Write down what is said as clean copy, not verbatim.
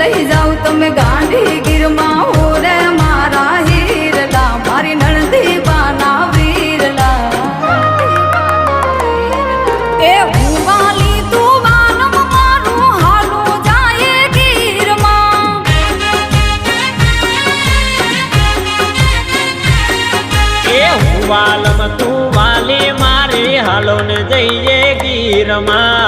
લઈ જાવ તમે ગાંધી ગીરમાં હો રે મારા હીરલા મારી નણંદી બાના વીરલા એ હુવાલી તું વાનમ મારું હાલું જાય ગીરમાં એ હુવાલમ તું વાલી મારી હાલો ને જઈએ ગીરમાં